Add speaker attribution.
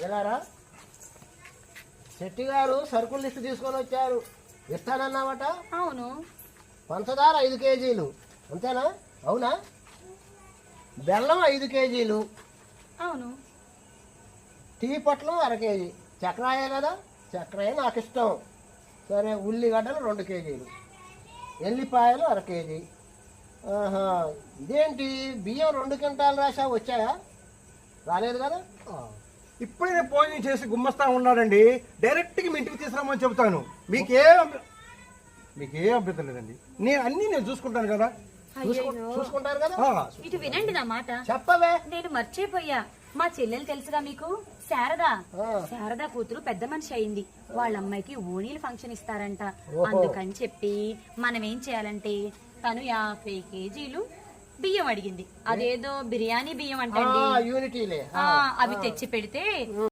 Speaker 1: ఎలారా శెట్టి గారు సరుకులు లిస్టు తీసుకొని వచ్చారు. ఇస్తానన్నావట.
Speaker 2: అవును.
Speaker 1: పంచదార 5 కేజీలు అంతేనా? అవునా? బెల్లం 5 కేజీలు.
Speaker 2: అవును.
Speaker 1: టీ పొట్లం 1/2 కేజీ. చక్రాయే కదా? చక్రాయ నాకు ఇష్టం. సరే, ఉల్లిగడ్డలు 2 కేజీలు, ఎల్లిపాయలు 1/2 కేజీ. ఆహా, ఇదేంటి బియ్యం 2 క్వింటాలు రాసా, వచ్చాయా? రాలేదు కదా?
Speaker 3: ఇప్పుడే నేను ఫోన్ చేసి గుమ్మస్తా ఉన్నాడండి. డైరెక్ట్గా మీ ఇంటికి తీసుకురామని చెబుతాను. మీకేం అభ్యంతరం లేదండి. నేను చూసుకుంటాను కదా.
Speaker 1: చూసుకుంటారు కదా?
Speaker 2: ఇటు వినండి నా మాట.
Speaker 1: చెప్పవే.
Speaker 2: నేను మర్చిపోయా, మా చెల్లెలు తెలుసుగా మీకు, శారదా. శారదా కూతురు పెద్ద మనిషి అయింది. వాళ్ళ అమ్మాయికి ఓణీలు ఫంక్షన్ ఇస్తారంట. అందుకని చెప్పి మనం ఏం చేయాలంటే, తను 50 కేజీలు బియ్యం అడిగింది. అదేదో బిర్యానీ బియ్యం అంటే
Speaker 1: యూనిటీలే
Speaker 2: అవి తెచ్చి పెడితే